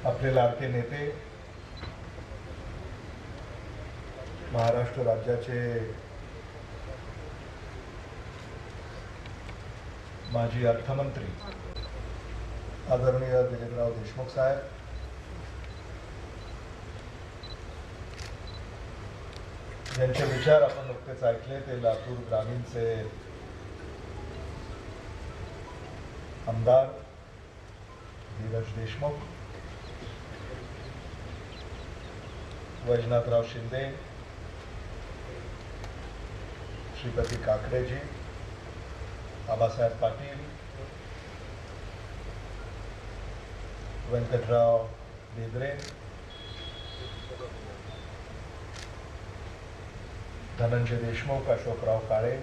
आपले लाडके नेते, महाराष्ट्र राज्याचे माजी अर्थमंत्री आदरणीय दिलीपराव देशमुख साहेब, यांचे विचार आपण नुकतेच ऐकले. ते लातूर ग्रामीणचे आमदार धीरज देशमुख, वैजनाथराव शिंदे, श्रीपती काकडेजी, आबासाहेब पाटील, व्यंकटराव बेदरे, धनंजय देशमुख, अशोकराव काळे,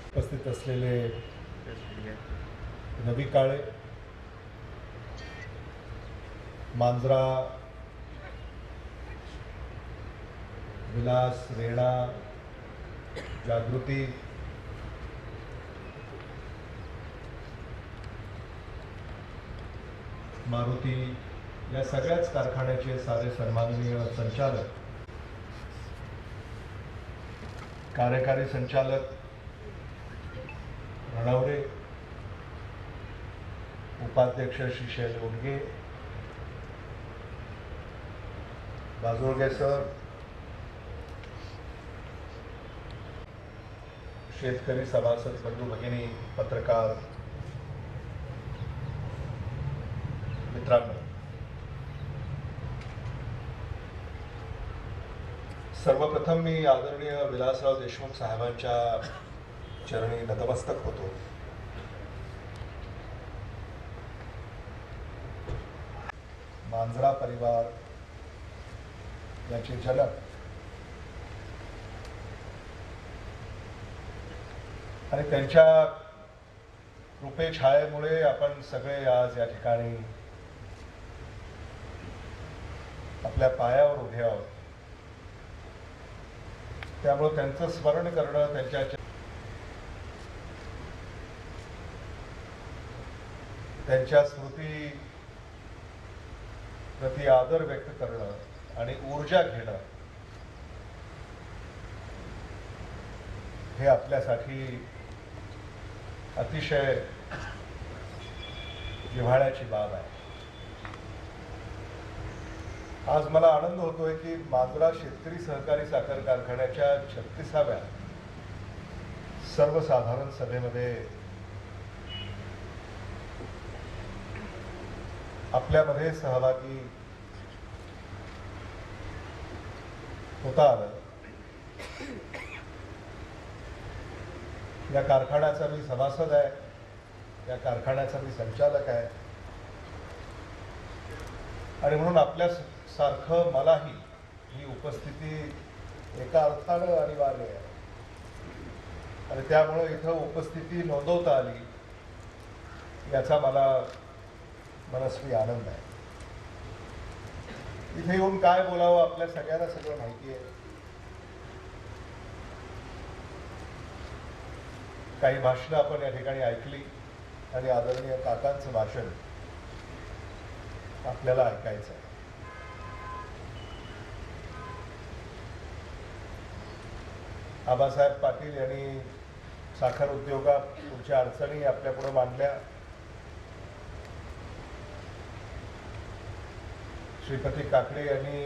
उपस्थित असलेले रवी काळे, मांजरा, विलास, रेणा, जागृती, मारुती, या सगळ्याच कारखान्याचे सारे सन्माननीय संचालक, कार्यकारी संचालक रणवरे, उपाध्यक्ष श्रीशैल उडगे, बाजोळगे सर, शेतकरी सभासद बंधू भगिनी, पत्रकार मित्रांनो, सर्वप्रथम मी आदरणीय विलासराव देशमुख साहेबांच्या चरणी नतमस्तक होतो. मांजरा परिवार याचे जनक आणि त्यांच्या कृपे छायेमुळे आपण सगळे आज या ठिकाणी आपल्या पायावर उभे आहोत. त्यामुळे त्यांचं स्मरण करणं, त्यांच्या स्मृती प्रति आदर व्यक्त करणं आणि ऊर्जा घेणं हे आपल्यासाठी अतिशय जिव्हाळ्याची बाब आहे. आज मला आनंद होतोय की मांजरा शेतकरी सहकारी साखर कारखान्याच्या 36व्या सर्वसाधारण सभेमध्ये आपल्यामध्ये सहभागी होता आलं. या कारखान्याचा मी सभासद आहे, या कारखान्याचा मी संचालक आहे आणि म्हणून आपल्या सारखं मलाही ही उपस्थिती एका अर्थानं अनिवार्य आहे आणि त्यामुळे इथं उपस्थिती नोंदवता आली याचा मला मनस्वी आनंद आहे. इथे येऊन काय बोलावं आपल्या सगळ्यांना सगळं माहिती आहे. काही भाषणं आपण या ठिकाणी ऐकली आणि आदरणीय काकांचं भाषण आपल्याला ऐकायचं आहे. आबासाहेब पाटील यांनी साखर उद्योगात पुढच्या अडचणी आपल्यापुढे मांडल्या. श्रीपती काकडे यांनी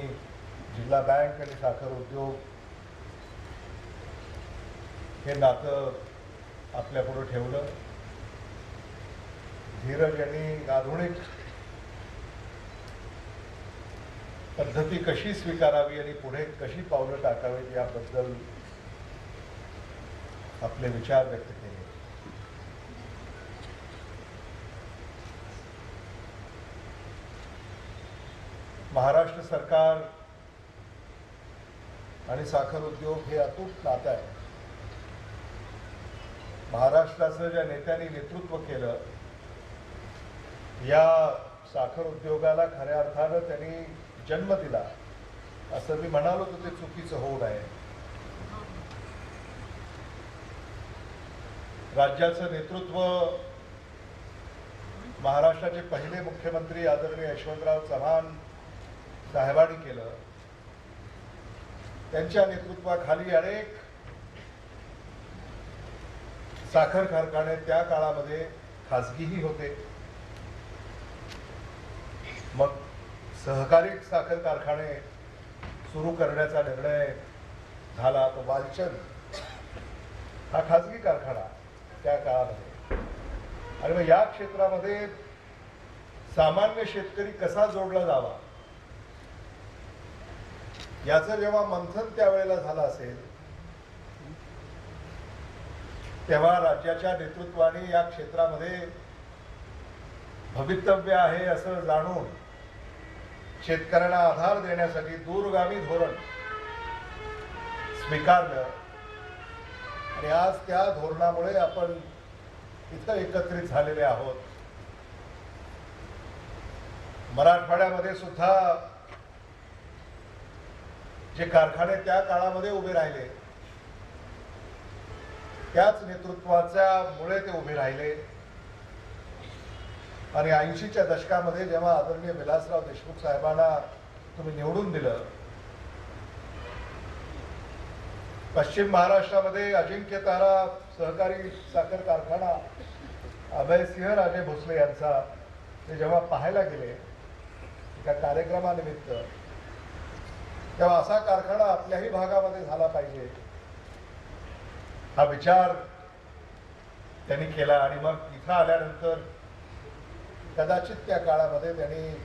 जिल्हा बँक आणि साखर उद्योग हे नातं आपल्यापुढे ठेवलं. धीरज यांनी आधुनिक पद्धती कशी स्वीकारावी आणि पुढे कशी पावलं टाकावीत याबद्दल आपले विचार व्यक्त केले. महाराष्ट्र सरकार आणि साखर उद्योग हे अतूट नातं आहे. महाराष्ट्राचं ज्या नेत्यांनी नेतृत्व केलं या साखर उद्योगाला खऱ्या अर्थानं त्यांनी जन्म दिला असं मी म्हणालो तर ते चुकीचं होऊ नये. राज्याचं नेतृत्व महाराष्ट्राचे पहिले मुख्यमंत्री आदरणीय यशवंतराव चव्हाण साहेबांनी केलं. त्यांच्या नेतृत्वाखाली अनेक साखर कारखाने त्या काळामध्ये खाजगीही होते. मग सहकारी साखर कारखाने सुरू करण्याचा निर्णय झाला. तो वालचंद हा खाजगी कारखाना त्या काळामध्ये. आणि मग या क्षेत्रामध्ये सामान्य शेतकरी कसा जोडला जावा याचं जेव्हा मंथन त्यावेळेला झालं असेल, तेव्हा राज्याच्या नेतृत्वाने या क्षेत्रामध्ये भवितव्य आहे असं जाणून शेतकऱ्यांना आधार देण्यासाठी दूरगामी धोरण स्वीकारलं. आणि आज त्या धोरणामुळे आपण इथं एकत्रित झालेले आहोत. मराठवाड्यामध्ये सुद्धा जे कारखाने त्या काळामध्ये उभे राहिले त्याच नेतृत्वाच्या मुळे ते उभे राहिले. आणि 80च्या दशकामध्ये जेव्हा आदरणीय विलासराव देशमुख साहेबांना तुम्ही निवडून दिलं, पश्चिम महाराष्ट्रामध्ये अजिंक्यतारा सहकारी साखर कारखाना अभयसिंह राजे भोसले यांचा ते जेव्हा पाहायला गेले एका कार्यक्रमानिमित्त, तेव्हा असा कारखाना आपल्याही भागामध्ये झाला पाहिजे हा विचार त्यांनी केला. आणि मग इथं आल्यानंतर कदाचित त्या काळामध्ये त्यांनी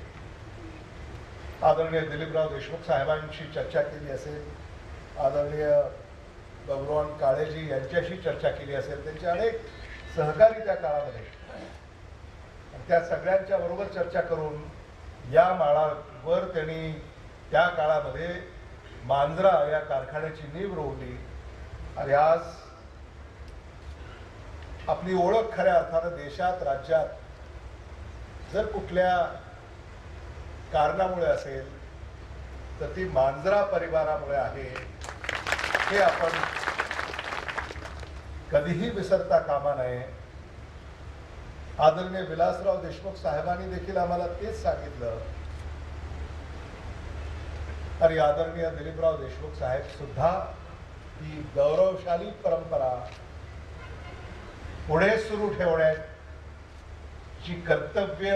आदरणीय दिलीपराव देशमुख साहेबांशी चर्चा केली असेल, आदरणीय गौरवान काळेजी यांच्याशी चर्चा केली असेल. त्यांचे अनेक सहकारी त्या काळामध्ये, त्या सगळ्यांच्या बरोबर चर्चा करून या माळावर त्यांनी त्या काळामध्ये मांजरा या कारखान्याची नीव रोवली. आणि आज आपली ओळख खऱ्या अर्थानं देशात राज्यात जर कुठल्या कारणामुळे असेल तर ती मांजरा परिवारामुळे आहे, हे आपण कधीही विसरता कामा नये. आदरणीय विलासराव देशमुख साहेबांनी देखील आम्हाला तेच सांगितलं. आणि आदरणीय दिलीपराव देशमुख साहेब सुद्धा ही गौरवशाली परंपरा पुढे सुरू ठेवण्याची कर्तव्य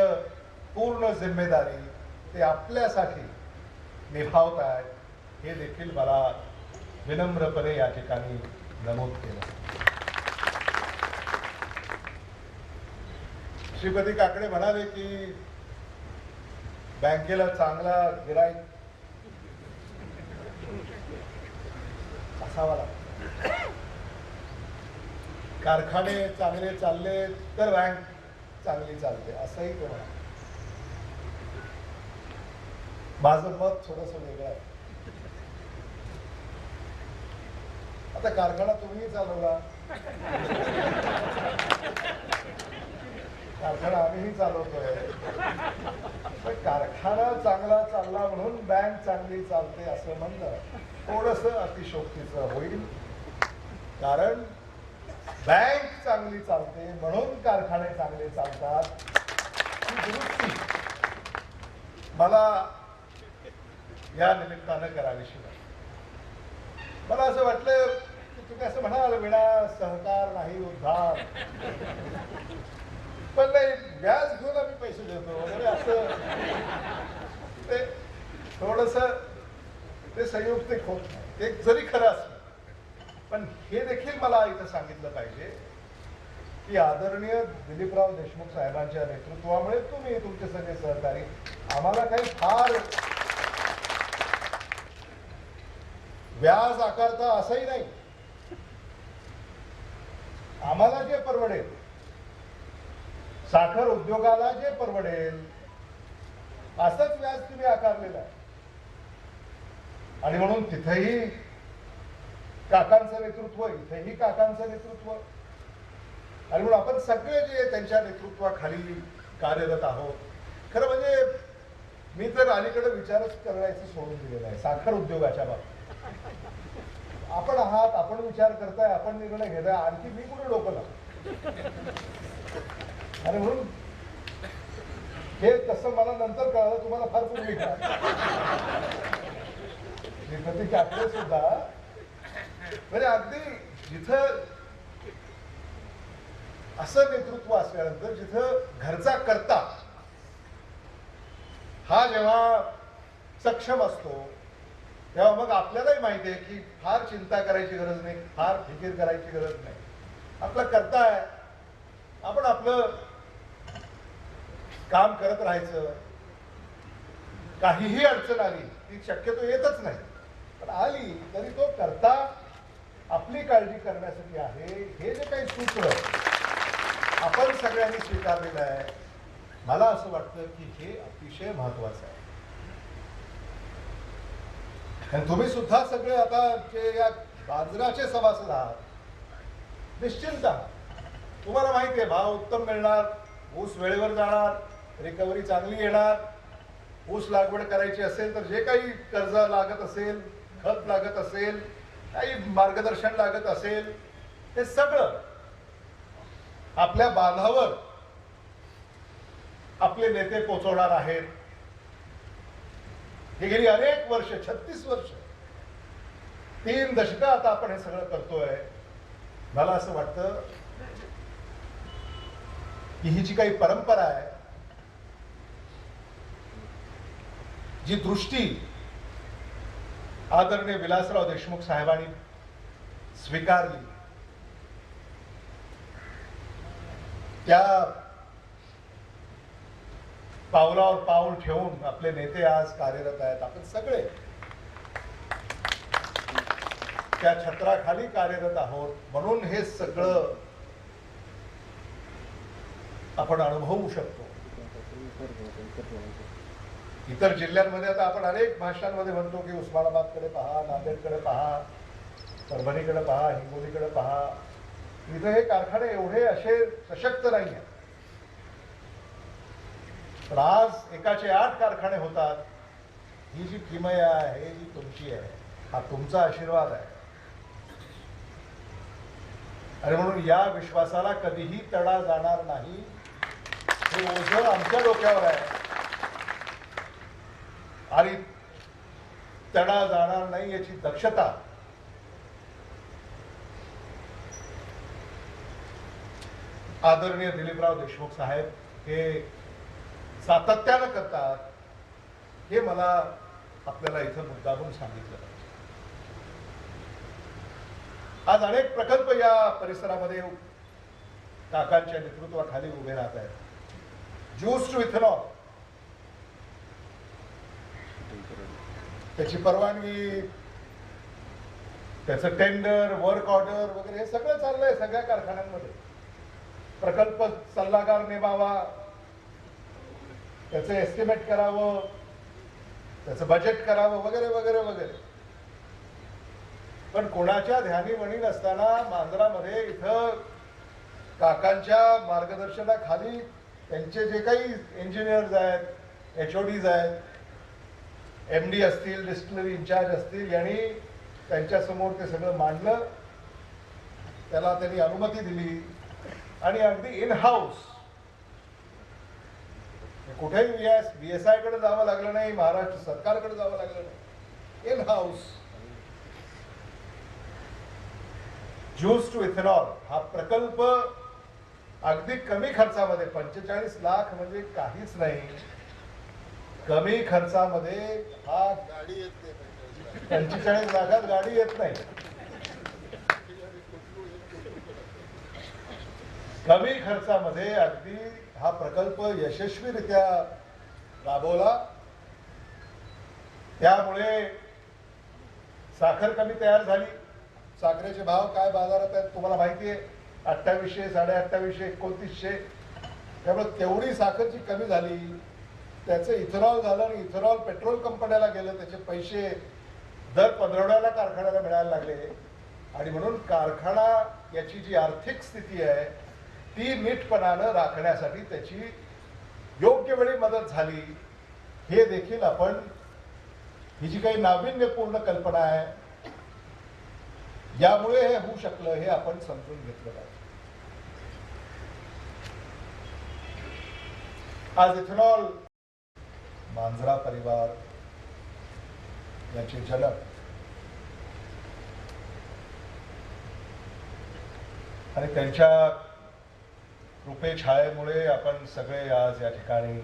पूर्ण जिम्मेदारी ते आपल्यासाठी निभावत आहेत हे देखील मला विनम्रपणे या ठिकाणी नमूद केलं. श्रीपती काकडे म्हणाले की बँकेला चांगला गिराईक असावा लागतो, कारखाने चांगले चालले तर बँक चांगली चालते असंही ते म्हणा. माझं मत थोडंसं वेगळं आहे. आता कारखाना तुम्ही चालवला, कारखाना आम्हीही चालवतोय, पण कारखाना चांगला चालला म्हणून बँक चांगली चालते असं म्हणणं थोडंसं अतिशोक्तीचं होईल. कारण बँक चांगली चालते म्हणून कारखाने चांगले चालतात ही दुरुस्ती मला या निमित्तानं करावीशी वाटते. मला असं वाटलं की तुम्ही असं म्हणाल विना सहकार नाही उद्धार, पण नाही व्याज घेऊन आम्ही पैसे देतो वगैरे असं ते थोडंसं ते संयुक्तिक होत नाही. ते जरी खरं असलं पण हे देखील मला इथं सांगितलं पाहिजे की आदरणीय दिलीपराव देशमुख साहेबांच्या नेतृत्वामुळे तुम्ही तुमचे सगळे सहकारी आम्हाला काही फार व्याज आकारता असंही नाही. आम्हाला जे परवडेल, साखर उद्योगाला जे परवडेल असंच व्याज तुम्ही आकारलेलं आहे. आणि म्हणून तिथेही काकांचं नेतृत्व, इथेही काकांचं नेतृत्व, आणि म्हणून आपण सगळे जे त्यांच्या नेतृत्वाखाली कार्यरत आहोत. खरं म्हणजे मी तर अलीकडे विचारच करायचं सोडून दिलेलं आहे साखर उद्योगाच्या बाबतीत. आपण आहात, आपण विचार करताय, आपण निर्णय घेताय, आणखी मी कुठे डोकं लावतो. आणि म्हणून हे तसं मला नंतर कळलं, तुम्हाला फार पूर्वी कळलं. श्रीपती काकडे सुद्धा म्हणजे अगदी जिथं असं नेतृत्व असल्यानंतर जिथं घरचा करता हा जेव्हा सक्षम असतो तेव्हा मग आपल्यालाही माहिती आहे की फार चिंता करायची गरज नाही, फार फिकीर करायची गरज नाही. आपला करता आहे, आपण आपलं काम करत राहायचं. काहीही अडचण आली ती शक्यतो येतच नाही, पण आली तरी तो करता आपली काळजी करण्यासाठी आहे. हे जे काही सूत्र आपण सगळ्यांनी स्वीकारलेलं आहे, मला असं वाटतं की हे अतिशय महत्वाचं आहे. आणि तुम्ही सुद्धा सगळे आता जे या बाजाराचे सभासद आहात, निश्चिंत आहात. तुम्हाला माहिती आहे भाव उत्तम मिळणार, ऊस वेळेवर जाणार, रिकव्हरी चांगली येणार. ऊस लागवड करायची असेल तर जे काही कर्ज लागत असेल, खत लागत असेल, काही मार्गदर्शन लागत असेल, हे सगळं आपल्या बांधावर आपले नेते पोचवणार आहेत. हे गेली अनेक वर्ष, 36 वर्ष, 3 दशकं आता आपण हे सगळं करतोय. मला असं वाटतं की ही जी काही परंपरा आहे, जी दृष्टी आदरणीय विलासराव देशमुख साहेबांनी स्वीकारली, त्या पावलावर पाऊल ठेवून आपले नेते आज कार्यरत आहेत. आपण सगळे त्या छत्राखाली कार्यरत आहोत, म्हणून हे सगळं आपण अनुभवू शकतो. इतर जिल्ह्यांमध्ये आता आपण अनेक भाषांमध्ये म्हणतो की उस्मानाबादकडे पहा, नांदेडकडे पहा, परभणीकडे पहा, हिंगोलीकडे पहा. इथं हे कारखाने एवढे असे सशक्त नाही आहेत, पण आज एकाचे 8 कारखाने होतात. ही जी किमया आहे, ही तुमची आहे, हा तुमचा आशीर्वाद आहे. आणि म्हणून या विश्वासाला कधीही तडा जाणार नाही. हे ओझं आमच्या डोक्यावर आहे आणि तडा जाणार नाही याची दक्षता आदरणीय दिलीपराव देशमुख साहेब हे सातत्यानं करतात. हे मला आपल्याला इथं मुद्दामून सांगितलं. आज अनेक प्रकल्प या परिसरामध्ये काकांच्या नेतृत्वाखाली उभे राहत आहेत. ज्यूस टू इथेनॉल, त्याची परवानगी, त्याचं टेंडर, वर्क ऑर्डर वगैरे हे सगळं चाललंय सगळ्या कारखान्यांमध्ये. प्रकल्प सल्लागार नेमावा, त्याचं एस्टिमेट करावं, त्याचं बजेट करावं वगैरे वगैरे वगैरे. पण कोणाच्या ध्यानी मणी नसताना मांजरामध्ये इथं काकांच्या मार्गदर्शनाखाली त्यांचे जे काही इंजिनियर्स आहेत, HODs आहेत, MD असतील, डिस्टिलरी इन्चार्ज असतील, यांनी त्यांच्यासमोर ते सगळं मांडलं. त्याला त्यांनी अनुमती दिली आणि अगदी इन हाऊस, कुठेही BSI कडे जावं लागलं नाही, महाराष्ट्र सरकारकडे जावं लागलं नाही. In house juice to ethanol हा प्रकल्प अगदी कमी खर्चामध्ये, 45 लाख म्हणजे काहीच नाही, कमी खर्चामध्ये हा गाडी येत नाही. 45 लाखात गाडी येत नाही. कमी खर्चामध्ये अगदी हा प्रकल्प यशस्वीरित्या राबवला. त्यामुळे साखर कमी तयार झाली. साखरेचे भाव काय बाजारात आहेत तुम्हाला माहिती आहे, 2800, 2850, 2900. त्यामुळे तेवढी साखर जी कमी झाली, त्याचं इथेनॉल झालं आणि इथेनॉल पेट्रोल कंपन्याला गेलं, त्याचे पैसे दर 15 कारखान्याला मिळायला लागले. आणि म्हणून कारखाना याची जी आर्थिक स्थिती आहे ती नीटपणानं राखण्यासाठी त्याची योग्य वेळी मदत झाली. हे देखील आपण, ही जी काही नाविन्यपूर्ण कल्पना आहे, यामुळे हे होऊ शकलं, हे आपण समजून घेतलं पाहिजे. आज इथेनॉल मांजरा परिवार याचे जनक आणि त्यांच्या कृपे छायेमुळे आपण सगळे आज या ठिकाणी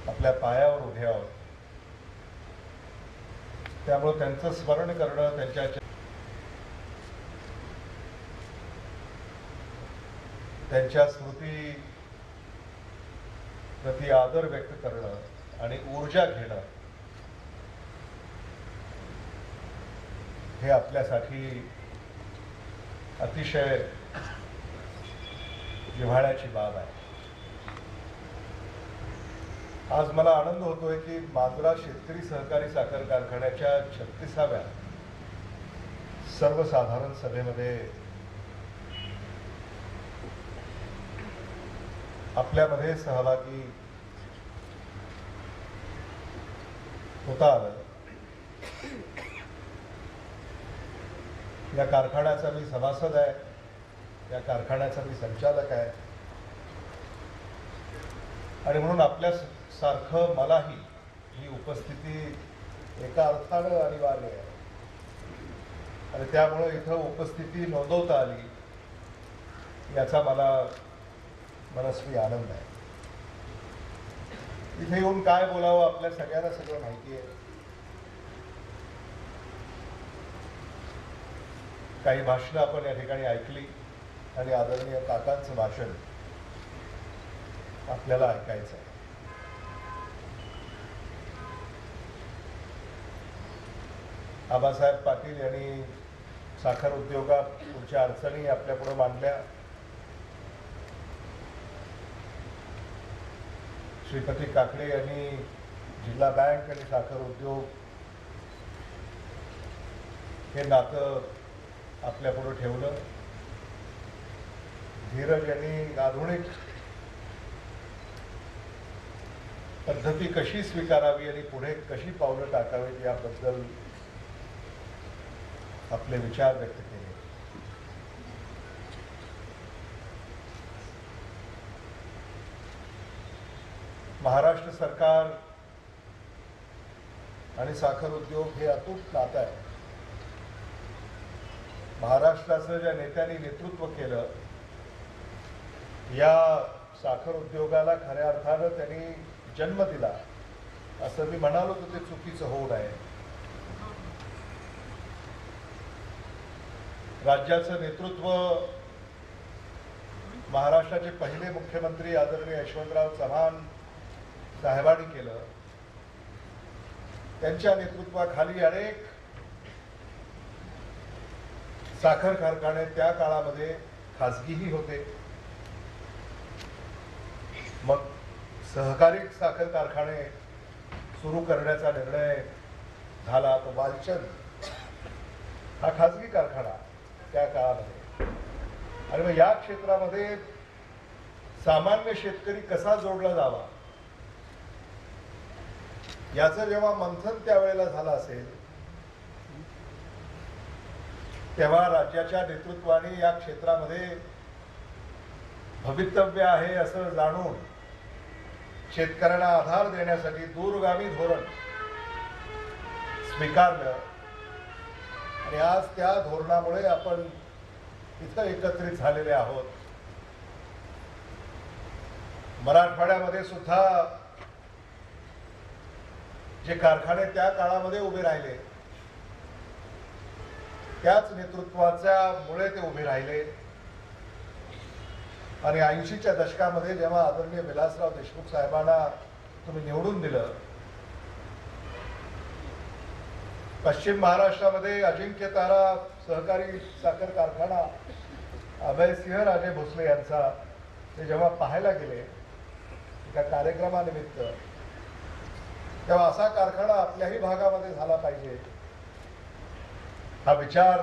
आपल्या पायावर उभे आहोत. त्यामुळे त्यांचं स्मरण करणं, त्यांच्या स्मृती प्रति आदर व्यक्त करणं आणि ऊर्जा घेणं हे आपल्यासाठी अतिशय जिव्हाळ्याची बाब आहे. आज मला आनंद होतोय की मांजरा शेतकरी सहकारी साखर कारखान्याच्या 36व्या सर्वसाधारण सभेमध्ये आपल्यामध्ये सहभागी होता आलं. या कारखान्याचा मी सभासद आहे, या कारखान्याचा मी संचालक आहे आणि म्हणून आपल्या सारखं मलाही ही उपस्थिती एका अर्थानं अनिवार्य आहे आणि त्यामुळे इथं उपस्थिती नोंदवता आली याचा मला मनस्वी आनंद आहे. इथे येऊन काय बोलावं आपल्या सगळ्यांना सगळं माहिती आहे. काही भाषणं आपण या ठिकाणी ऐकली आणि आदरणीय काकांचं भाषण आपल्याला ऐकायचं आहे. आबासाहेब पाटील यांनी साखर उद्योगात पुढच्या अडचणी आपल्यापुढे मांडल्या. श्रीपती काकडे यांनी जिल्हा बँक आणि साखर उद्योग हे नातं आपल्यापुढे ठेवलं. धीरज यांनी आधुनिक पद्धती कशी स्वीकारावी आणि पुढे कशी पावलं टाकावीत याबद्दल आपले विचार व्यक्त केले. महाराष्ट्र सरकार आणि साखर उद्योग हे अतूट नातं आहे. महाराष्ट्राचं ज्या नेत्यांनी नेतृत्व केलं या साखर उद्योगाला खऱ्या अर्थानं त्यांनी जन्म दिला असं मी म्हणालो तर ते चुकीचं होऊ नये. राज्याचं नेतृत्व महाराष्ट्राचे पहिले मुख्यमंत्री आदरणीय यशवंतराव चव्हाण साहेबांनी केलं. त्यांच्या नेतृत्वाखाली अनेक साखर कारखाने त्या काळामध्ये खाजगीही होते. मग सहकारी साखर कारखाने सुरू करण्याचा निर्णय झाला. तो वालचंद हा खाजगी कारखाना त्या काळामध्ये. आणि मग या क्षेत्रामध्ये सामान्य शेतकरी कसा जोडला जावा याचं जेव्हा मंथन त्यावेळेला झालं असेल तेव्हा राज्याच्या नेतृत्वाने या क्षेत्रामध्ये भवितव्य आहे असं जाणून शेतकऱ्यांना आधार देण्यासाठी दूरगामी धोरण स्वीकारलं आणि आज त्या धोरणामुळे आपण इथं एकत्रित झालेले आहोत. मराठवाड्यामध्ये सुद्धा जे कारखाने त्या काळामध्ये उभे राहिले त्याच नेतृत्वाच्या मुळे ते उभे राहिले. आणि 80च्या दशकामध्ये जेव्हा आदरणीय विलासराव देशमुख साहेबांना तुम्ही निवडून दिलं, पश्चिम महाराष्ट्रामध्ये अजिंक्यतारा सहकारी साखर कारखाना अभयसिंह राजे भोसले यांचा ते जेव्हा पाहायला गेले एका कार्यक्रमानिमित्त, तेव्हा असा कारखाना आपल्याही भागामध्ये झाला पाहिजे हा विचार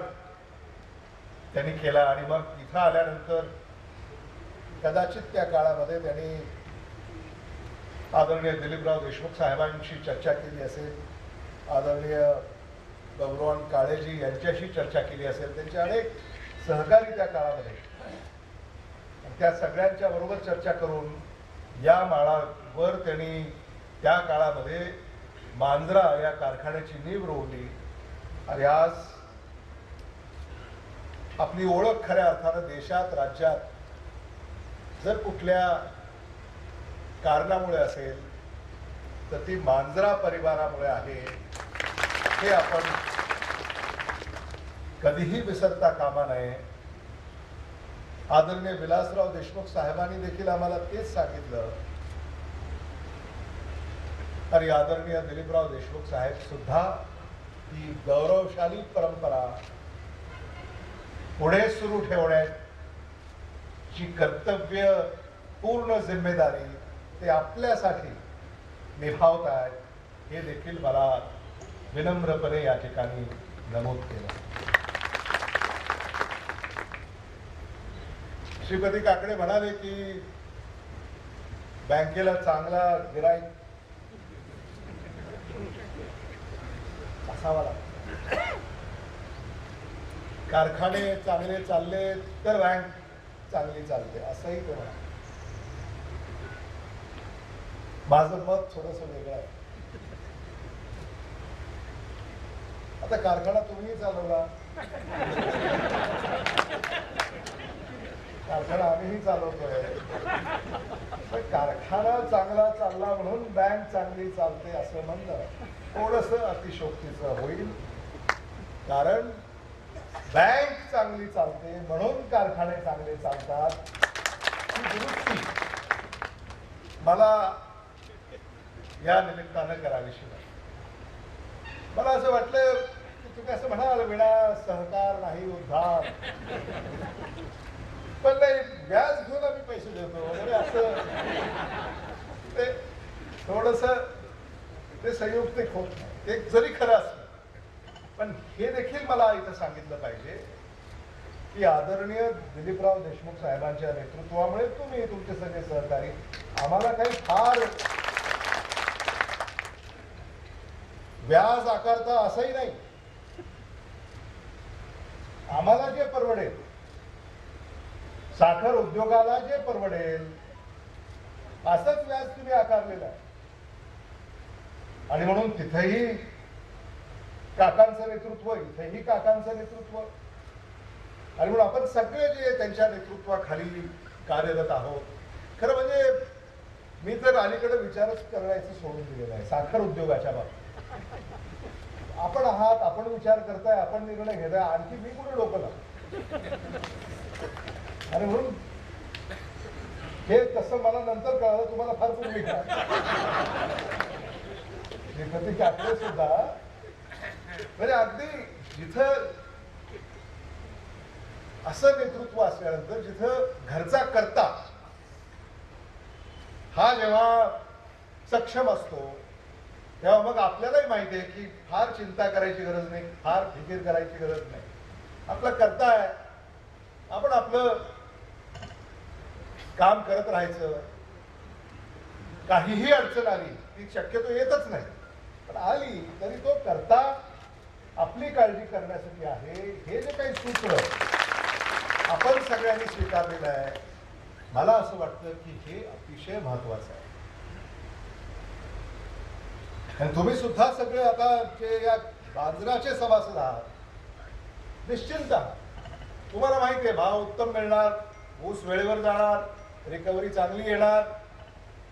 त्यांनी केला. आणि मग इथं आल्यानंतर कदाचित त्या काळामध्ये त्यांनी आदरणीय दिलीपराव देशमुख साहेबांशी चर्चा केली असेल, आदरणीय गौरवान काळेजी यांच्याशी चर्चा केली असेल. त्यांचे अनेक सहकारी त्या काळामध्ये त्या सगळ्यांच्या बरोबर चर्चा करून या माळावर त्यांनी त्या काळामध्ये मांजरा या कारखान्याची नीव रोवली आणि आज आपली ओळख खऱ्या अर्थानं देशात राज्यात जर कुठल्या कारणामुळे असेल तर ती मांजरा परिवारामुळे आहे हे आपण कधीही विसरता कामा नये. आदरणीय विलासराव देशमुख साहेबांनी देखील आम्हाला तेच सांगितलं आणि आदरणीय दिलीपराव देशमुख साहेब सुद्धा ही गौरवशाली परंपरा पुढे सुरू ठेवण्याची कर्तव्य पूर्ण जिम्मेदारी ते आपल्यासाठी निभावत आहेत हे देखील मला विनम्रपणे या ठिकाणी नमूद केलं. श्रीपती काकडे म्हणाले की बँकेला चांगला गिराईक असावा लागतो, कारखाने चांगले चालले तर बँक चांगली चालते असंही ते म्हणा. माझं मत थोडंसं वेगळं आहे. आता कारखाना तुम्ही चालवला, कारखाना आम्हीही चालवतोय, पण कारखाना चांगला चालला म्हणून बँक चांगली चालते असं म्हणणं थोडंसं अतिशोक्तीचं होईल. कारण बँक चांगली चालते म्हणून कारखाने चांगले चालतात ही दुरुस्ती मला या निमित्तानं करावीशी वाटते. मला असं वाटलं की तुम्ही असं म्हणाल विना सहकार नाही उद्धार, पण नाही व्याज घेऊन आम्ही पैसे देतो वगैरे असं ते थोडस ते संयुक्तिक होत नाही. ते जरी खरं असलं पण हे देखील मला इथं सांगितलं पाहिजे की आदरणीय दिलीपराव देशमुख साहेबांच्या नेतृत्वामुळे तुम्ही तुमचे सगळे सहकारी आम्हाला काही फार व्याज आकारता असंही नाही. आम्हाला जे परवडेल, साखर उद्योगाला जे परवडेल असंच व्याज तुम्ही आकारलेलं आहे आणि म्हणून तिथेही काकांचं नेतृत्व, इथेही काकांचं नेतृत्व आणि म्हणून आपण सगळे जे त्यांच्या नेतृत्वाखाली कार्यरत आहोत. खरं म्हणजे मी तर अलीकडे विचारच करण्याचं सोडून दिलेलं आहे साखर उद्योगाच्या बाबतीत. आपण आहात, आपण विचार करताय, आपण निर्णय घेताय, आणखी मी कुठे डोकं लावतो. आणि म्हणून हे तसं मला नंतर कळलं, तुम्हाला फार पूर्वी श्रीपती काकडे सुद्धा म्हणजे अगदी जिथं असं नेतृत्व असल्यानंतर जिथं घरचा करता हा जेव्हा सक्षम असतो तेव्हा मग आपल्यालाही माहिती आहे की फार चिंता करायची गरज नाही, फार फिकीर करायची गरज नाही. आपला करता आहे, आपण आपलं काम करत राहायचं. काहीही अडचण आली ती शक्यतो येतच नाही, पण आली तरी तो करता आपली काळजी करण्यासाठी आहे. हे जे काही सूत्र आपण सगळ्यांनी स्वीकारलेलं आहे, मला असं वाटतं की हे अतिशय महत्वाचं आहे. आणि तुम्ही सुद्धा सगळे आता जे या बाजाराचे सभासद आहात, निश्चिंत आहात. तुम्हाला माहिती आहे भाव उत्तम मिळणार, ऊस वेळेवर जाणार, रिकव्हरी चांगली येणार.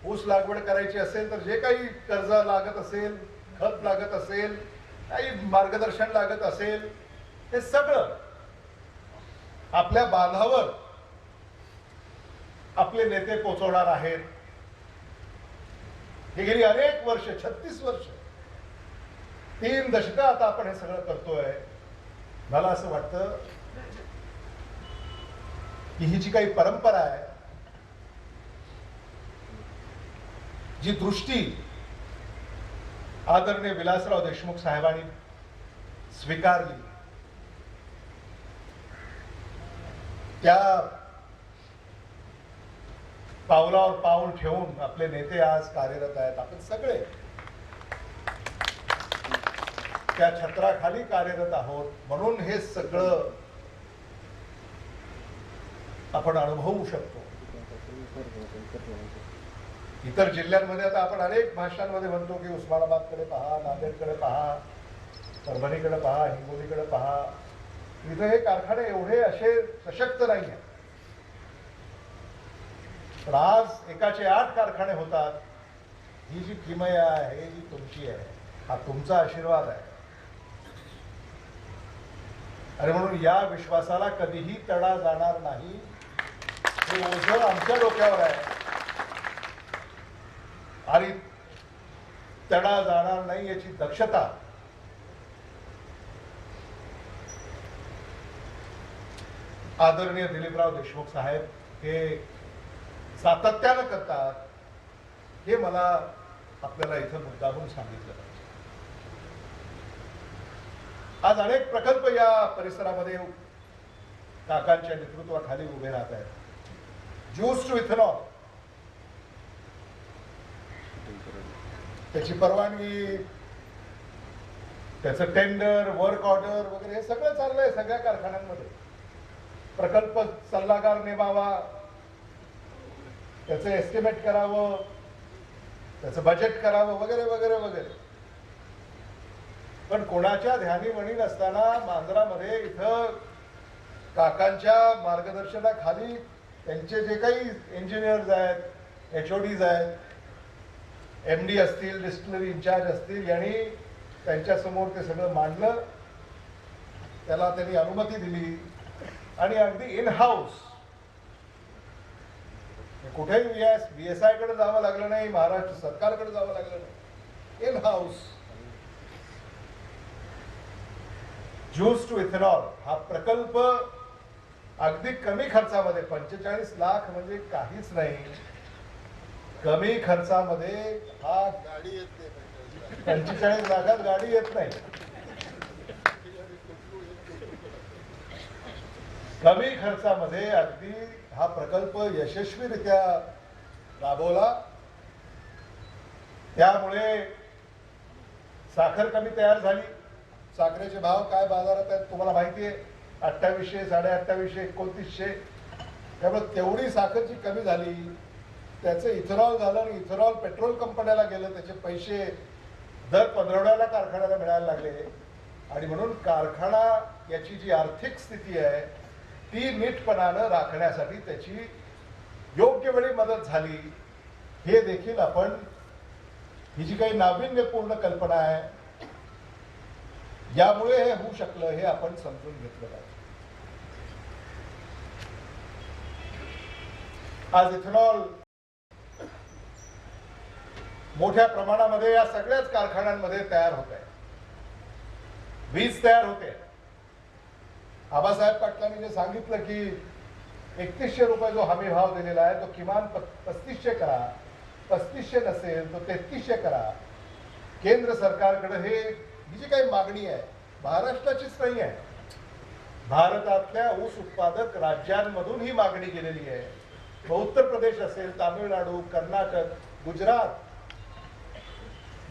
ऊस लागवड करायची असेल तर जे काही कर्ज लागत असेल, खत लागत असेल, काही मार्गदर्शन लागत असेल, हे सगळं आपल्या बांधावर आपले नेते पोचवणार आहेत. हे गेली अनेक वर्ष, 36 वर्ष, 3 दशकं आता आपण हे सगळं करतोय. मला असं वाटतं की ही जी काही परंपरा आहे, जी दृष्टी आदरणीय विलासराव देशमुख साहेबांनी स्वीकारली, त्या पावलावर पाऊल ठेवून आपले नेते आज कार्यरत आहेत. आपण सगळे त्या छत्राखाली कार्यरत आहोत म्हणून हे सगळं आपण अनुभवू शकतो. इतर जिल्ह्यांमध्ये आता आपण अनेक भाषांमध्ये म्हणतो की उस्मानाबादकडे पहा, नांदेडकडे पहा, परभणीकडे पहा, हिंगोलीकडे पहा. इथं हे कारखाने एवढे असे सशक्त नाही आहेत. पण आज एकाचे 8 कारखाने होतात. ही जी किमया आहे, जी तुमची आहे, हा तुमचा आशीर्वाद आहे. आणि म्हणून या विश्वासाला कधीही तडा जाणार नाही. हे ओझं आमच्या डोक्यावर आहे आणि तडा जाणार नाही याची दक्षता आदरणीय दिलीपराव देशमुख साहेब हे सातत्यानं करतात. हे मला आपल्याला इथं मुद्दामून सांगितलं पाहिजे. आज अनेक प्रकल्प या परिसरामध्ये काकांच्या नेतृत्वाखाली उभे राहत आहेत. ज्यूस टू इथेनॉल, त्याची परवानगी, त्याचं टेंडर, वर्क ऑर्डर वगैरे हे सगळं चाललंय सगळ्या कारखान्यांमध्ये. प्रकल्प सल्लागार नेमावा, त्याचं एस्टिमेट करावं, त्याचं बजेट करावं वगैरे वगैरे वगैरे. पण कोणाच्या ध्यानी मणी नसताना मांजरामध्ये इथं काकांच्या मार्गदर्शनाखाली त्यांचे जे काही इंजिनियर्स आहेत, HODs आहेत, MD असतील, डिस्टिलरी इन्चार्ज असतील, यांनी त्यांच्यासमोर ते सगळं मांडलं. त्याला त्यांनी अनुमती दिली आणि अगदी इन हाऊस, कुठेही BSI कडे जावं लागलं नाही, महाराष्ट्र सरकारकडे जावं लागलं नाही. In house juice to ethanol हा प्रकल्प अगदी कमी खर्चामध्ये, 45 लाख म्हणजे काहीच नाही. कमी खर्चामध्ये हा गाडी येत नाही. 45 लाखात गाडी येत नाही. कमी खर्चामध्ये अगदी हा प्रकल्प यशस्वीरित्या राबवला. त्यामुळे साखर कमी तयार झाली. साखरेचे भाव काय बाजारात आहेत तुम्हाला माहिती आहे, 2800, 2850, 2900. त्यामुळे तेवढी साखर जी कमी झाली, त्याचं इथेनॉल झालं आणि इथेनॉल पेट्रोल कंपन्याला गेलं. त्याचे पैसे दर 15 कारखान्याला मिळायला लागले. आणि म्हणून कारखाना याची जी आर्थिक स्थिती आहे ती नीटपणानं राखण्यासाठी त्याची योग्य वेळी मदत झाली. हे देखील आपण, ही जी काही नाविन्यपूर्ण कल्पना आहे, यामुळे हे होऊ शकलं हे आपण समजून घेतलं पाहिजे. आज इथेनॉल मोठ्या प्रमाणामध्ये या सगळ्याच कारखान्यांमध्ये तयार होत आहे. वीज तयार होते. आबासाहेब पाटलांनी जे सांगितलं की 3100 रुपये जो हमी भाव दिलेला आहे तो किमान 3500 करा, 3500 नसेल तो 3300 करा. केंद्र सरकारकडे ही जी काही मागणी आहे महाराष्ट्राचीच नाही आहे, भारतातल्या ऊस उत्पादक राज्यांमधून ही मागणी केलेली आहे. उत्तर प्रदेश असेल, तामिळनाडू, कर्नाटक, गुजरात,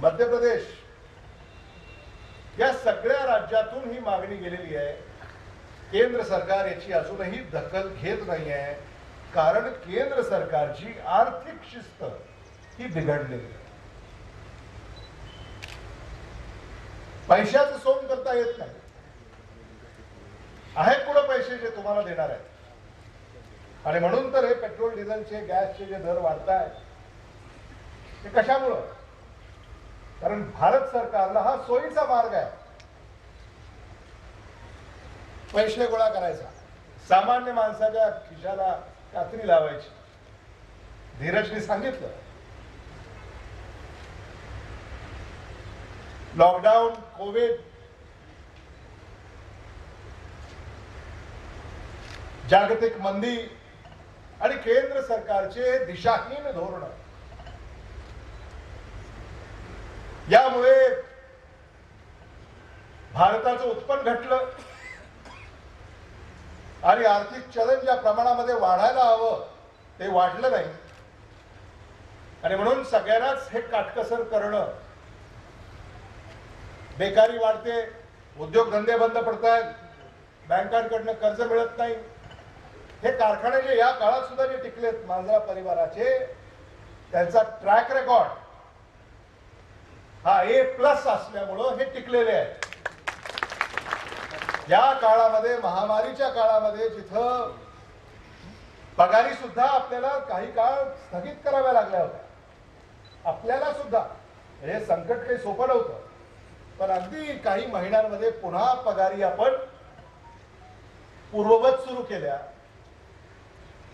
मध्य प्रदेश, या सगळ्या राज्यातून ही मागणी गेलेली आहे. केंद्र सरकार याची अजूनही दखल घेत नाही आहे, कारण केंद्र सरकारची आर्थिक शिस्त ही बिघडलेली आहे. पैशाचं सोंग करता येत नाही. आहेत कुठं पैसे जे तुम्हाला देणार आहेत. आणि म्हणून तर हे पेट्रोल डिझेलचे, गॅसचे जे दर वाढत आहेत ते कशामुळं? कारण भारत सरकारला हा सोयीचा मार्ग आहे पैसे गोळा करायचा, सामान्य माणसाच्या खिशाला कात्री लावायची. धीरजनी सांगितलं, लॉकडाऊन, कोविड, जागतिक मंदी आणि केंद्र सरकारचे दिशाहीन धोरण, यामुळे भारताचं उत्पन्न घटलं आणि आर्थिक चलन ज्या प्रमाणामध्ये वाढायला हवं ते वाढलं नाही. आणि म्हणून सगळ्यांनाच हे काटकसर करणं, बेकारी वाढते, उद्योगधंदे बंद पडतायत, बँकांकडनं कर्ज मिळत नाही, हे कारखाने जे या काळात सुद्धा जे टिकलेत मांजरा परिवाराचे, त्यांचा ट्रॅक रेकॉर्ड हा A+ असल्यामुळं हे टिकलेले आहेत. या काळामध्ये, महामारीच्या काळामध्ये, जिथं पगारी सुद्धा आपल्याला काही काळ स्थगित कराव्या लागल्या होत्या, आपल्याला सुद्धा हे संकट काही सोपं नव्हतं, पण अगदी काही महिन्यांमध्ये पुन्हा पगारी आपण पूर्ववत सुरू केल्या.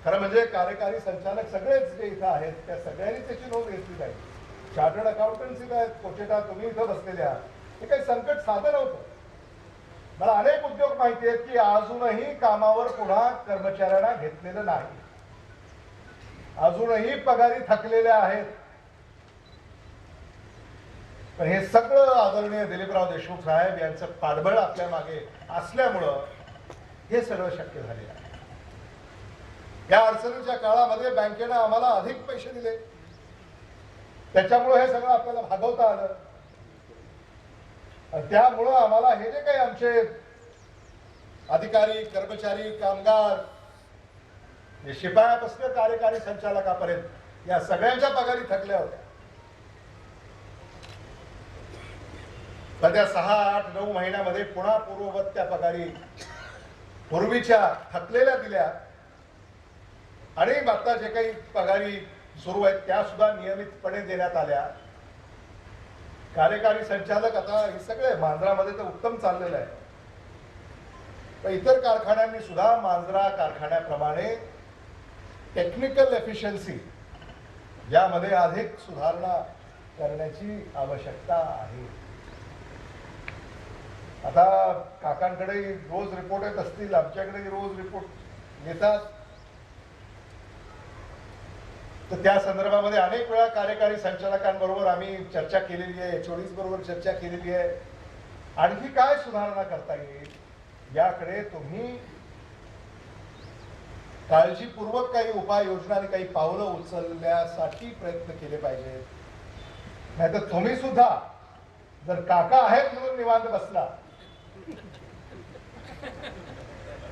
खरं म्हणजे कार्यकारी संचालक सगळेच जे इथं आहेत त्या सगळ्यांनी त्याची नोंद घेतली पाहिजे. चार्टर्ड अकाउंटन्सी आहेत, कोचेटा तुम्ही इथं बसलेले आहात, हे काही संकट साधं नव्हतं. मला अनेक उद्योग माहिती आहेत की अजूनही कामावर पुन्हा कर्मचाऱ्यांना घेतलेलं नाही, अजूनही पगारी थकलेल्या आहेत. पण हे सगळं आदरणीय दिलीपराव देशमुख साहेब यांचं पाठबळ आपल्या मागे असल्यामुळं हे सगळं शक्य झालेलं आहे. या अडचणीच्या काळामध्ये बँकेनं आम्हाला अधिक पैसे दिले, त्याच्यामुळे हे सगळं आपल्याला भागवता आलं. त्यामुळं आम्हाला हे जे काही आमचे अधिकारी, कर्मचारी, कामगार, शिपायापासून कार्यकारी संचालकापर्यंत या सगळ्यांच्या पगारी थकल्या होत्या. तर त्या 6, 8, 9 महिन्यामध्ये पुन्हा पूर्ववत त्या पगारी पूर्वीच्या थकलेल्या दिल्या आणि आता जे काही पगारी सुरू आहेत त्या सुद्धा नियमितपणे देण्यात आल्या. कार्यकारी संचालक आता हे सगळे मांजरामध्ये तर उत्तम चाललेलं आहे, पण इतर कारखान्यांनी सुद्धा मांजरा कारखान्याप्रमाणे टेक्निकल एफिशियन्सी यामध्ये अधिक सुधारणा करण्याची आवश्यकता आहे. आता काकांकडे रोज रिपोर्ट येत असतील, आमच्याकडे रोज रिपोर्ट येतात, तर त्या संदर्भामध्ये अनेक वेळा कार्यकारी संचालकांबरोबर आम्ही चर्चा केलेली आहे, HODs बरोबर चर्चा केलेली आहे. आणखी काय सुधारणा करता येईल याकडे तुम्ही काळजीपूर्वक काही उपाययोजना आणि काही पावलं उचलण्यासाठी प्रयत्न केले पाहिजेत. नाहीतर तुम्ही सुद्धा जर काका आहेत म्हणून निवांत बसला,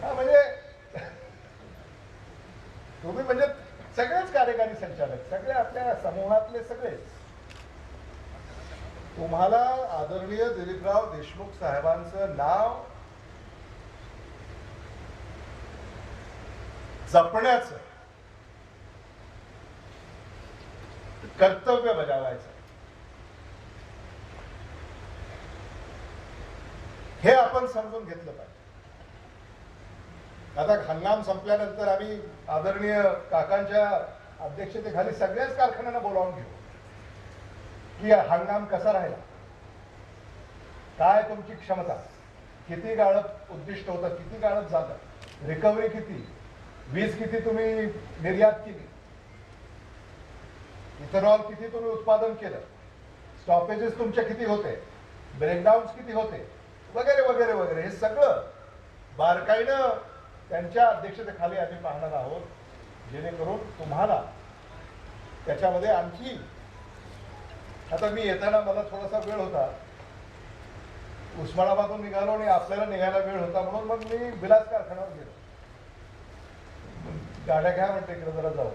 म्हणजे तुम्ही म्हणजे सगळेच कार्यकारी संचालक, सगळे आपल्या समूहातले सगळेच, तुम्हाला आदरणीय दिलीपराव देशमुख साहेबांचं नाव जपण्याचं कर्तव्य बजावायचं, हे आपण समजून घेतलं पाहिजे. आता हंगाम संपल्यानंतर आम्ही आदरणीय काकांच्या अध्यक्षतेखाली सगळ्याच कारखान्यांना बोलावून घेऊ की हंगाम कसा राहिला, काय तुमची क्षमता, किती गाळप उद्दिष्ट होतं, किती गाळप झालं, रिकव्हरी किती, वीज किती तुम्ही निर्यात केली, इथेनॉल किती तुम्ही उत्पादन केलं, स्टॉपेजेस तुमचे किती होते, ब्रेकडाऊन्स किती होते, वगैरे वगैरे वगैरे. हे सगळं बारकाईनं त्यांच्या अध्यक्षतेखाली आम्ही पाहणार आहोत, जेणेकरून तुम्हाला त्याच्यामध्ये आणखी. आता मी येताना मला थोडासा वेळ होता, उस्मानाबादून निघालो आणि आपल्याला निघायला वेळ होता म्हणून मग मी विलास कारखान्यावर गेलो. गाड्या घ्या म्हणते, इकडे जरा जाऊ.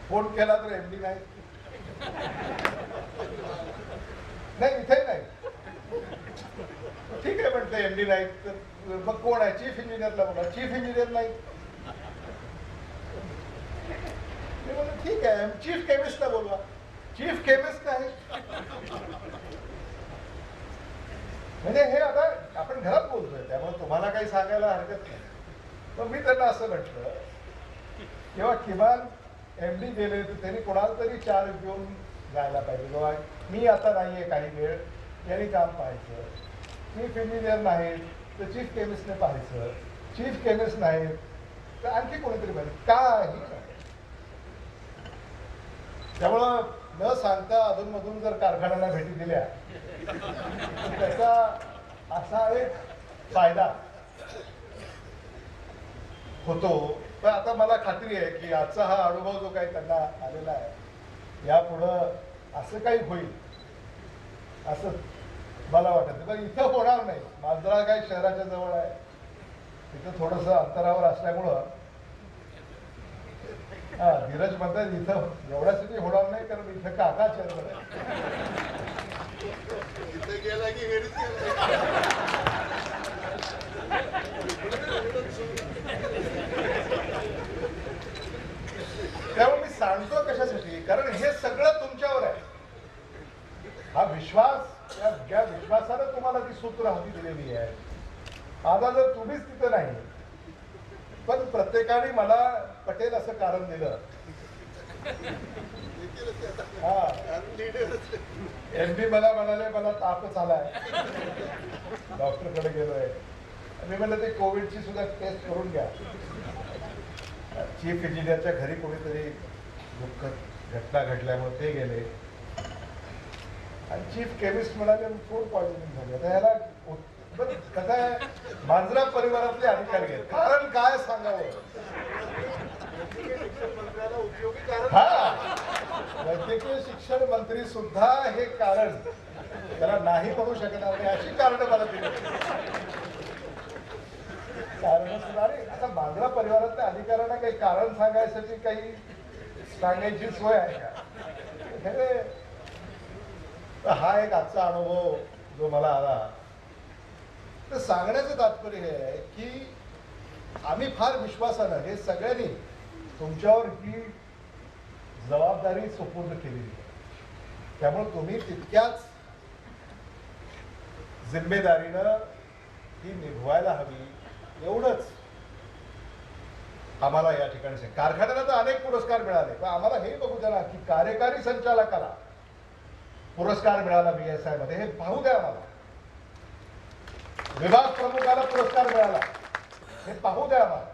फोन केला तर MD नाही, इथे नाही. ठीक आहे म्हटलं, MD नाही तर मग कोण आहे, चीफ इंजिनियरला बोला. चीफ इंजिनियर नाही. मी म्हणलं ठीक आहे, चीफ केमिस्टला बोलवा. चीफ केमिस्ट नाही. म्हणजे हे आता आपण घरात बोलतोय, त्यामुळे तुम्हाला काही सांगायला हरकत नाही. पण मी त्यांना असं म्हटलं, किंवा किमान MD गेले तर त्यांनी कोणाला तरी चार्ज घेऊन जायला पाहिजे. बाबा मी आता नाहीये, काही वेळ यांनी काम पाहायचं. चीफ इंजिनियर नाही तर चीफ केमिस्टने पाहायचं. चीफ केमिस्ट नाही तर आणखी कोणीतरी पाहिजे. काही नाही. त्यामुळं न सांगता अधूनमधून जर कारखान्याला भेटी दिल्या त्याचा असा एक फायदा होतो. पण आता मला खात्री आहे की आजचा हा अनुभव जो काही त्यांना आलेला आहे, यापुढं असं काही होईल असं मला वाटत. पण इथं होणार नाही. मांजरा काही शहराच्या जवळ आहे, तिथं थोडस अंतरावर असल्यामुळं धीरज म्हणतात इथं एवढ्यासाठी होणार नाही, कारण इथं काका चेअरमन आहे. इथं गेला की घरीच गेला. त्यामुळे मी सांगतो कशासाठी, कारण हे सगळं तुमच्यावर आहे. हा विश्वास, ज्या विश्वासानं तुम्हाला ती सूत्र हाती दिलेली आहे, आता जर तुम्हीच तिथं नाही, पण प्रत्येकाने मला पटेल असं कारण दिलं. हा, एमपी मला म्हणाले मला तापच आलाय, डॉक्टरकडे गेलोय. मी म्हणलं ते कोविडची सुद्धा टेस्ट करून घ्या. चीफ इंजिनियरच्या घरी कोणीतरी दुःखद घटना घडल्यामुळे ते गेले आणि चीफ केमिस्ट म्हणाले फूड पॉइझनिंग झाली. आता याला कसं आहे, मांजरा परिवारातले अधिकारी आहेत. कारण काय सांगावं, उपयोगी कारण. हा, वैद्यकीय शिक्षण मंत्री सुद्धा हे कारण त्याला नाही म्हणू शकणार नाही, अशी कारण मला दिली. कारण सुद्धा नाही. आता मांजरा परिवारातल्या अधिकाऱ्यांना काही कारण सांगायसाठी काही सांगायची सोय आहे का? हा एक आजचा अनुभव जो मला आला, तर सांगण्याचं तात्पर्य हे आहे की आम्ही फार विश्वासानं हे सगळ्यांनी तुमच्यावर ही जबाबदारी सुपूर्द केलेली आहे. त्यामुळे तुम्ही तितक्याच जिम्मेदारीनं ही निभवायला हवी, एवढंच आम्हाला या ठिकाणी. कारखान्याला तर अनेक पुरस्कार मिळाले, पण आम्हाला हे बघू द्या ना की कार्यकारी संचालकाला पुरस्कार मिळाला BSI मध्ये, हे पाहू द्या आम्हाला. विभाग प्रमुखाला पुरस्कार मिळाला, हे पाहू द्या आम्हाला.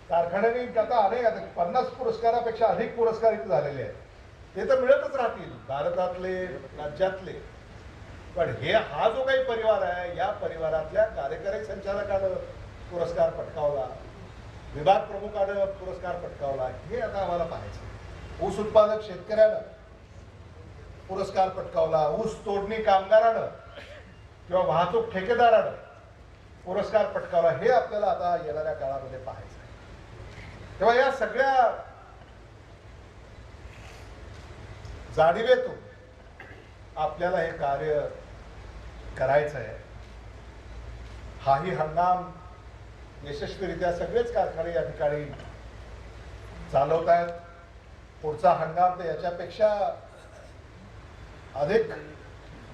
कारखान्याने आता अनेक, आता 50 पुरस्कारापेक्षा अधिक पुरस्कार इथे झालेले आहेत. ते तर मिळतच राहतील, भारतातले, राज्यातले. पण हा जो काही परिवार आहे, या परिवारातल्या कार्यकारी संचालकानं पुरस्कार पटकावला, विभाग प्रमुखानं पुरस्कार पटकावला, हे आता आम्हाला पाहायचं. ऊस उत्पादक शेतकऱ्यानं पुरस्कार पटकावला, ऊस तोडणी कामगारानं किंवा वाहतूक ठेकेदारानं पुरस्कार पटकावला, हे आपल्याला आता येणाऱ्या काळामध्ये पाहायचं आहे. तेव्हा या सगळ्या जाणीवेतून आपल्याला हे कार्य करायचं आहे. हाही हंगाम यशस्वीरित्या सगळेच कारखाने या ठिकाणी चालवत आहेत. पुढचा हंगाम तर याच्यापेक्षा अधिक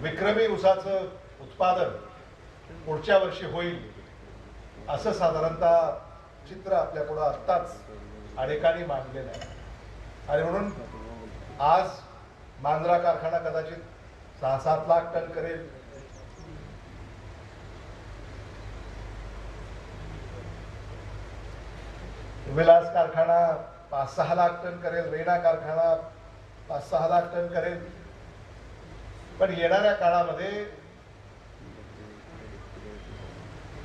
विक्रमी ऊसाचं उत्पादन पुढच्या वर्षी होईल, असं साधारणतः चित्र आपल्यापुढं आत्ताच अनेकांनी मांडलेलं आहे. आणि म्हणून आज मांजरा कारखाना कदाचित 6-7 लाख टन करेल, विलास कारखाना 5-6 लाख टन करेल, रेणा कारखाना 5-6 लाख टन करेल. पण येणाऱ्या काळामध्ये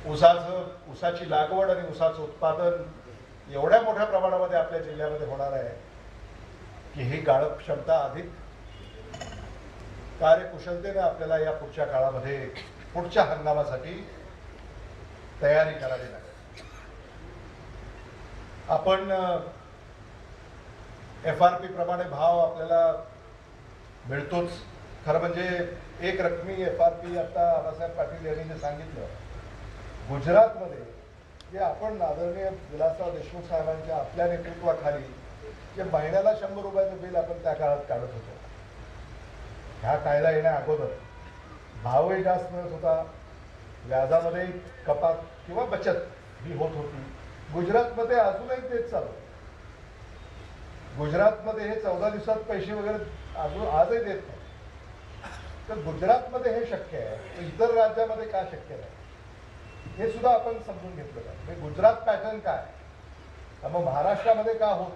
ऊसाची लागवड आणि ऊसाचं उत्पादन एवढ्या मोठ्या प्रमाणामध्ये आपल्या जिल्ह्यामध्ये होणार आहे की ही गाळप क्षमता अधिक कार्यकुशलतेने आपल्याला या पुढच्या काळामध्ये, पुढच्या हंगामासाठी तयारी करावी लागेल. आपण FRP प्रमाणे भाव आपल्याला मिळतोच. खरं म्हणजे एक रकमी FRP आता आबासाहेब पाटील यांनी जे सांगितलं, गुजरातमध्ये जे आपण आदरणीय विलासराव देशमुख साहेबांच्या आपल्या नेतृत्वाखाली जे महिन्याला 100 रुपयाचं बिल आपण त्या काळात काढत होतो, ह्या कायदा येण्या अगोदर भावही जास्त मिळत होता, व्याजामध्ये कपात किंवा बचत ही होत होती. गुजरातमध्ये अजूनही तेच चालू. गुजरातमध्ये हे 14 दिवसात पैसे वगैरे अजून आजही देत नाही. तर गुजरातमध्ये हे शक्य आहे, इतर राज्यामध्ये का शक्य नाही हे सुद्धा आपण समजून घेतलं पाहिजे. गुजरात पॅटर्न काय, मग महाराष्ट्रामध्ये का होत